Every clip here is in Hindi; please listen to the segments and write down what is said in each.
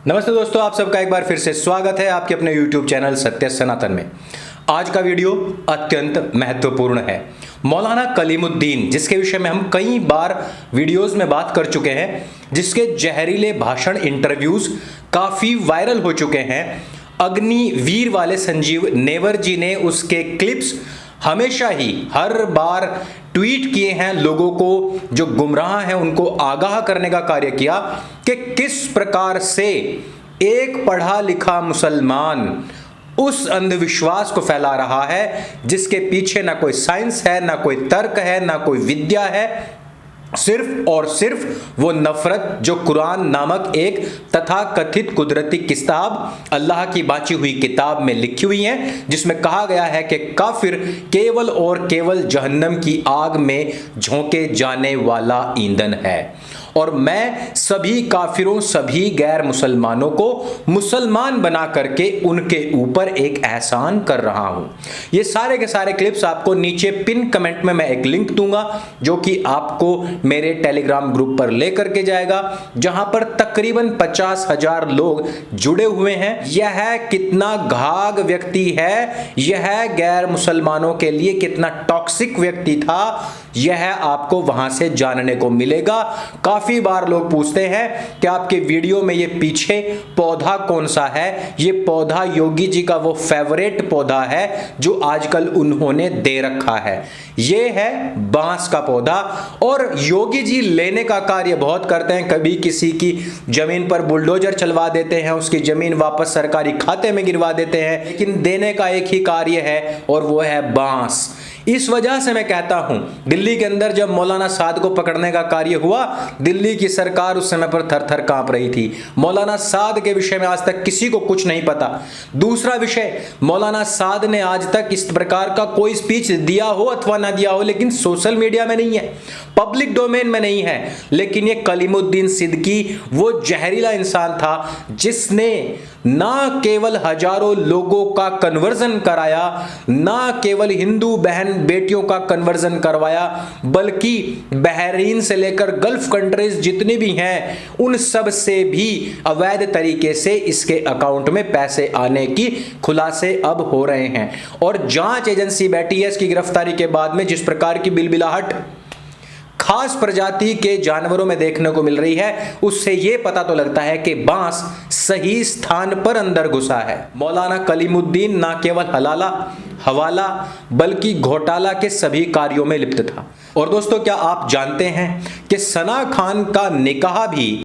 नमस्ते दोस्तों, आप सबका एक बार फिर से स्वागत है आपके अपने YouTube चैनल सत्य सनातन में। आज का वीडियो अत्यंत महत्वपूर्ण है। मौलाना कलीमुद्दीन, जिसके विषय में हम कई बार वीडियोस में बात कर चुके हैं, जिसके जहरीले भाषण इंटरव्यूज काफी वायरल हो चुके हैं। अग्निवीर वाले संजीव नेवर जी ने उसके क्लिप्स हमेशा ही हर बार ट्वीट किए हैं, लोगों को जो गुमराह हैं उनको आगाह करने का कार्य किया कि किस प्रकार से एक पढ़ा लिखा मुसलमान उस अंधविश्वास को फैला रहा है जिसके पीछे ना कोई साइंस है, ना कोई तर्क है, ना कोई विद्या है, सिर्फ और सिर्फ वो नफरत जो कुरान नामक एक तथाकथित कुदरती किताब, अल्लाह की बांची हुई किताब में लिखी हुई है, जिसमें कहा गया है कि काफिर केवल और केवल जहन्नम की आग में झोंके जाने वाला ईंधन है। और मैं सभी काफिरों, सभी गैर मुसलमानों को मुसलमान बना करके उनके ऊपर एक एहसान कर रहा हूं। ये सारे के सारे क्लिप्स आपको नीचे पिन कमेंट में मैं एक लिंक दूंगा, जो कि आपको मेरे टेलीग्राम ग्रुप पर लेकर के जाएगा, जहां पर तकरीबन 50,000 लोग जुड़े हुए हैं। यह कितना घाग व्यक्ति है, यह गैर मुसलमानों के लिए कितना टॉक्सिक व्यक्ति था, यह आपको वहां से जानने को मिलेगा। काफी बार लोग पूछते हैं कि आपके वीडियो में ये पीछे पौधा कौन सा है। ये पौधा योगी जी का वो फेवरेट पौधा है जो आजकल उन्होंने दे रखा है। ये है बांस का पौधा। और योगी जी लेने का कार्य बहुत करते हैं। कभी किसी की जमीन पर बुलडोजर चलवा देते हैं, उसकी जमीन वापस सरकारी खाते में गिरवा देते हैं, लेकिन देने का एक ही कार्य है और वो है बांस। इस वजह से मैं कहता हूं, दिल्ली के अंदर जब मौलाना साद को पकड़ने का कार्य हुआ, दिल्ली की सरकार उस समय पर थर थर कांप रही थी। मौलाना साद के विषय में आज तक किसी को कुछ नहीं पता। दूसरा विषय, मौलाना साद ने आज तक इस प्रकार का कोई स्पीच दिया हो अथवा ना दिया हो, लेकिन सोशल मीडिया में नहीं है, पब्लिक डोमेन में नहीं है। लेकिन ये कलीमुद्दीन सिद्दीकी वो जहरीला इंसान था जिसने ना केवल हजारों लोगों का कन्वर्जन कराया, ना केवल हिंदू बहन बेटियों का कन्वर्जन करवाया, बल्कि बहरीन से लेकर गल्फ कंट्रीज जितनी भी हैं उन सब से भी अवैध तरीके से इसके अकाउंट में पैसे आने की खुलासे अब हो रहे हैं। और जांच एजेंसी बैठी है इसकी गिरफ्तारी के बाद में, जिस प्रकार की बिलबिलाहट खास प्रजाति के जानवरों में देखने को मिल रही है, उससे यह पता तो लगता है कि बांस सही स्थान पर अंदर घुसा है। मौलाना कलीमुद्दीन ना केवल हवाला बल्कि घोटाला के सभी कार्यों में लिप्त था। और दोस्तों, क्या आप जानते हैं कि सना खान का निकाह भी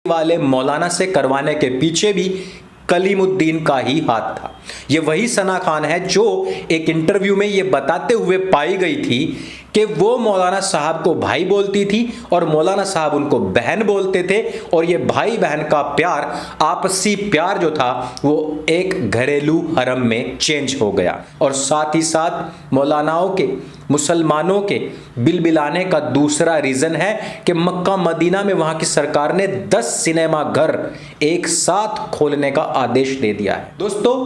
वाले मौलाना से करवाने के पीछे भी कलीमुद्दीन का ही हाथ था। यह वही सना खान है जो एक इंटरव्यू में यह बताते हुए पाई गई थी कि वो मौलाना साहब को भाई बोलती थी और मौलाना साहब उनको बहन बोलते थे, और ये भाई बहन का प्यार, आपसी प्यार जो था, वो एक घरेलू हरम में चेंज हो गया। और साथ ही साथ मौलानाओं के, मुसलमानों के बिलबिलाने का दूसरा रीजन है कि मक्का मदीना में वहां की सरकार ने 10 सिनेमा घर एक साथ खोलने का आदेश दे दिया है। दोस्तों,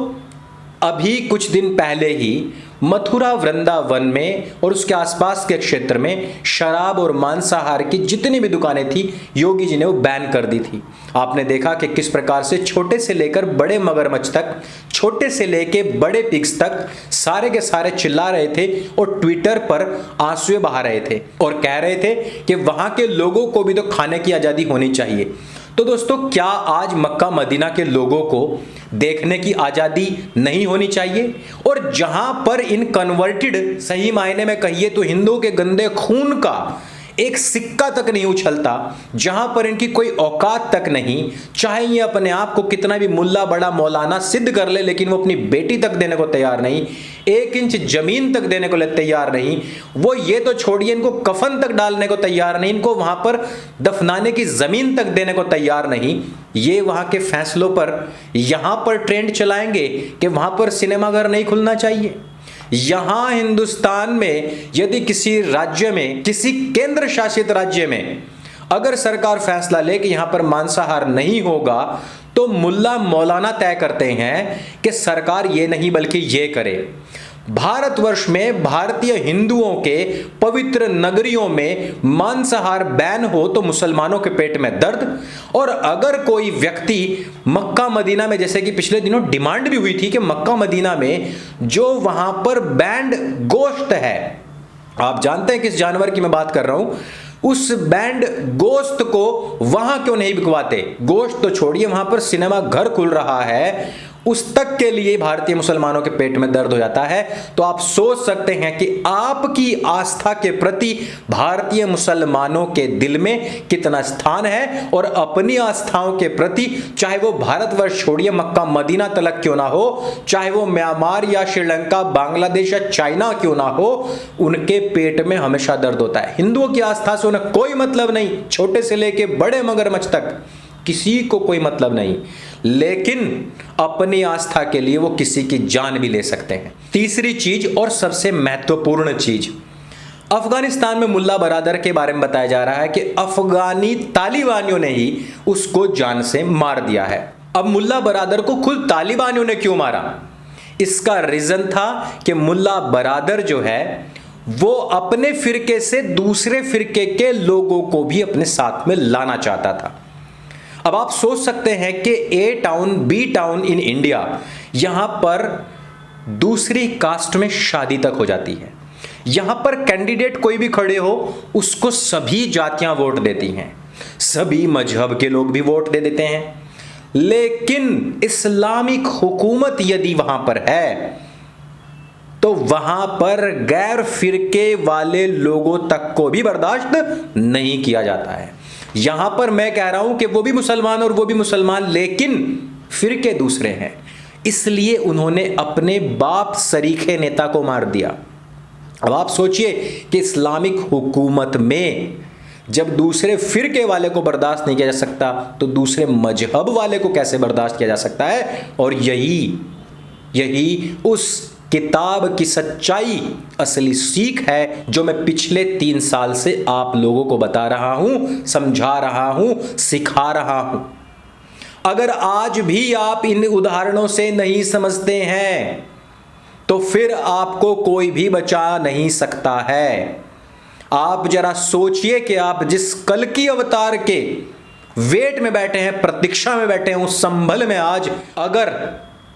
अभी कुछ दिन पहले ही मथुरा वृंदावन में और उसके आसपास के क्षेत्र में शराब और मांसाहार की जितनी भी दुकानें थी, योगी जी ने वो बैन कर दी थी। आपने देखा कि किस प्रकार से छोटे से लेकर बड़े मगरमच्छ तक, छोटे से लेके बड़े पिग्स तक सारे के सारे चिल्ला रहे थे और ट्विटर पर आंसुएं बहा रहे थे और कह रहे थे कि वहां के लोगों को भी तो खाने की आजादी होनी चाहिए। तो दोस्तों, क्या आज मक्का मदीना के लोगों को देखने की आजादी नहीं होनी चाहिए? और जहां पर इन कन्वर्टेड, सही मायने में कहिए तो हिंदुओं के गंदे खून का एक सिक्का तक नहीं उछलता, जहां पर इनकी कोई औकात तक नहीं, चाहे ये अपने आप को कितना भी मुल्ला बड़ा मौलाना सिद्ध कर ले, लेकिन वो अपनी बेटी तक देने को तैयार नहीं, 1 इंच जमीन तक देने को तैयार नहीं। वो ये तो छोड़िए, इनको कफन तक डालने को तैयार नहीं, इनको वहां पर दफनाने की जमीन तक देने को तैयार नहीं। ये वहां के फैसलों पर यहां पर ट्रेंड चलाएंगे कि वहां पर सिनेमाघर नहीं खुलना चाहिए। यहां हिंदुस्तान में यदि किसी राज्य में, किसी केंद्र शासित राज्य में अगर सरकार फैसला ले कि यहां पर मांसाहार नहीं होगा, तो मुल्ला मौलाना तय करते हैं कि सरकार ये नहीं बल्कि ये करे। भारतवर्ष में भारतीय हिंदुओं के पवित्र नगरियों में मांसाहार बैन हो तो मुसलमानों के पेट में दर्द। और अगर कोई व्यक्ति मक्का मदीना में, जैसे कि पिछले दिनों डिमांड भी हुई थी कि मक्का मदीना में जो वहां पर बैंड गोश्त है, आप जानते हैं किस जानवर की मैं बात कर रहा हूं, उस बैंड गोश्त को वहां क्यों नहीं बिकवाते? गोश्त तो छोड़िए, वहां पर सिनेमा घर खुल रहा है, उस तक के लिए भारतीय मुसलमानों के पेट में दर्द हो जाता है। तो आप सोच सकते हैं कि आपकी आस्था के प्रति भारतीय मुसलमानों के दिल में कितना स्थान है, और अपनी आस्थाओं के प्रति, चाहे वो भारतवर्ष छोड़िए मक्का मदीना तलक क्यों ना हो, चाहे वो म्यांमार या श्रीलंका, बांग्लादेश या चाइना क्यों ना हो, उनके पेट में हमेशा दर्द होता है। हिंदुओं की आस्था से उन्हें कोई मतलब नहीं, छोटे से लेके बड़े मगरमच्छ तक किसी को कोई मतलब नहीं, लेकिन अपनी आस्था के लिए वो किसी की जान भी ले सकते हैं। तीसरी चीज और सबसे महत्वपूर्ण चीज, अफगानिस्तान में मुल्ला बरादर के बारे में बताया जा रहा है कि अफगानी तालिबानियों ने ही उसको जान से मार दिया है। अब मुल्ला बरादर को खुद तालिबानियों ने क्यों मारा? इसका रीजन था कि मुल्ला बरादर जो है वो अपने फिरके से दूसरे फिरके के लोगों को भी अपने साथ में लाना चाहता था। अब आप सोच सकते हैं कि A town B town in India, यहां पर दूसरी कास्ट में शादी तक हो जाती है। यहां पर कैंडिडेट कोई भी खड़े हो उसको सभी जातियां वोट देती हैं, सभी मजहब के लोग भी वोट दे देते हैं। लेकिन इस्लामिक हुकूमत यदि वहां पर है तो वहां पर गैर फिरके वाले लोगों तक को भी बर्दाश्त नहीं किया जाता है। यहां पर मैं कह रहा हूं कि वो भी मुसलमान और वो भी मुसलमान, लेकिन फिरके दूसरे हैं, इसलिए उन्होंने अपने बाप सरीखे नेता को मार दिया। अब आप सोचिए कि इस्लामिक हुकूमत में जब दूसरे फिरके वाले को बर्दाश्त नहीं किया जा सकता तो दूसरे मजहब वाले को कैसे बर्दाश्त किया जा सकता है? और यही उस किताब की सच्चाई, असली सीख है जो मैं पिछले 3 साल से आप लोगों को बता रहा हूं, समझा रहा हूं, सिखा रहा हूं। अगर आज भी आप इन उदाहरणों से नहीं समझते हैं तो फिर आपको कोई भी बचा नहीं सकता है। आप जरा सोचिए कि आप जिस कल्कि अवतार के वेट में बैठे हैं, प्रतीक्षा में बैठे हैं, उस संभल में आज अगर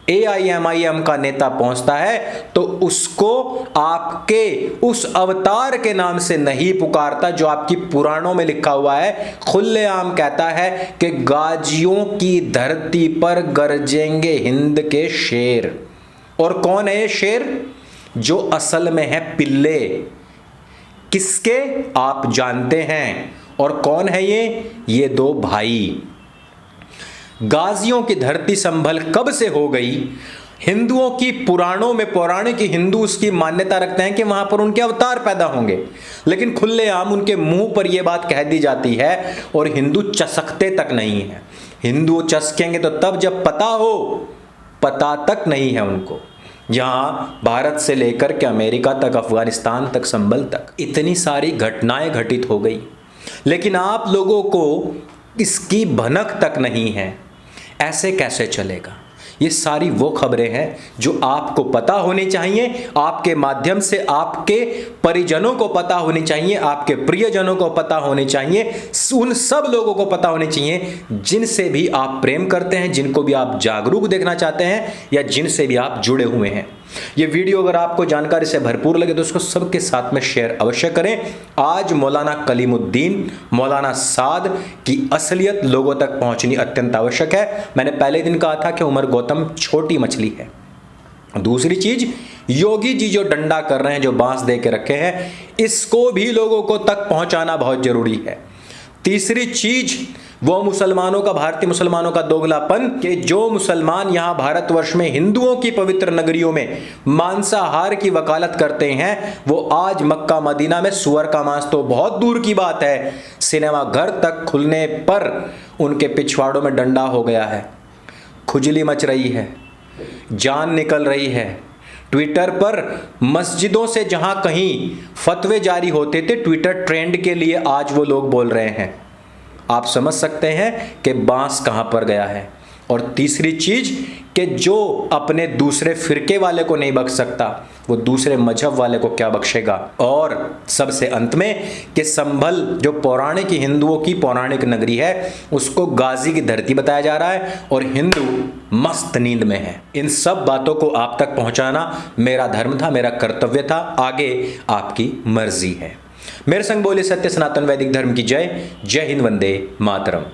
AIMIM का नेता पहुंचता है तो उसको आपके उस अवतार के नाम से नहीं पुकारता जो आपकी पुराणों में लिखा हुआ है। खुलेआम कहता है कि गाजियों की धरती पर गरजेंगे हिंद के शेर। और कौन है ये शेर? जो असल में है पिल्ले। किसके? आप जानते हैं। और कौन है ये 2 भाई। गाजियों की धरती संभल कब से हो गई? हिंदुओं की पुराणों में, पौराणिक हिंदू उसकी मान्यता रखते हैं कि वहां पर उनके अवतार पैदा होंगे, लेकिन खुलेआम उनके मुंह पर यह बात कह दी जाती है और हिंदू चसकते तक नहीं है। हिंदू चसकेंगे तो तब जब पता हो, पता तक नहीं है उनको। यहां भारत से लेकर के अमेरिका तक, अफगानिस्तान तक, संभल तक इतनी सारी घटनाएं घटित हो गई, लेकिन आप लोगों को इसकी भनक तक नहीं है। ऐसे कैसे चलेगा? ये सारी वो खबरें हैं जो आपको पता होनी चाहिए, आपके माध्यम से आपके परिजनों को पता होनी चाहिए, आपके प्रियजनों को पता होनी चाहिए, उन सब लोगों को पता होनी चाहिए जिनसे भी आप प्रेम करते हैं, जिनको भी आप जागरूक देखना चाहते हैं या जिनसे भी आप जुड़े हुए हैं। ये वीडियो अगर आपको जानकारी से भरपूर लगे तो उसको सबके साथ में शेयर अवश्य करें। आज मौलाना कलीमुद्दीन, मौलाना साद की असलियत लोगों तक पहुंचनी अत्यंत आवश्यक है। मैंने पहले दिन कहा था कि उमर गौतम छोटी मछली है। दूसरी चीज, योगी जी जो डंडा कर रहे हैं, जो बांस दे के रखे हैं, इसको भी लोगों को तक पहुंचाना बहुत जरूरी है। तीसरी चीज, वो मुसलमानों का, भारतीय मुसलमानों का दोगलापन कि जो मुसलमान यहां भारतवर्ष में हिंदुओं की पवित्र नगरियों में मांसाहार की वकालत करते हैं, वो आज मक्का मदीना में सुअर का मांस तो बहुत दूर की बात है, सिनेमा घर तक खुलने पर उनके पिछवाड़ों में डंडा हो गया है, खुजली मच रही है, जान निकल रही है। ट्विटर पर मस्जिदों से जहां कहीं फतवे जारी होते थे ट्विटर ट्रेंड के लिए, आज वो लोग बोल रहे हैं। आप समझ सकते हैं कि बांस कहां पर गया है। और तीसरी चीज कि जो अपने दूसरे फिरके वाले को नहीं बख्श सकता वो दूसरे मजहब वाले को क्या बख्शेगा। और सबसे अंत में कि संभल जो पौराणिक हिंदुओं की पौराणिक नगरी है उसको गाजी की धरती बताया जा रहा है और हिंदू मस्त नींद में है। इन सब बातों को आप तक पहुंचाना मेरा धर्म था, मेरा कर्तव्य था, आगे आपकी मर्जी है। मेरे संग बोले सत्य सनातन वैदिक धर्म की जय। जय हिंद, वंदे मातरम।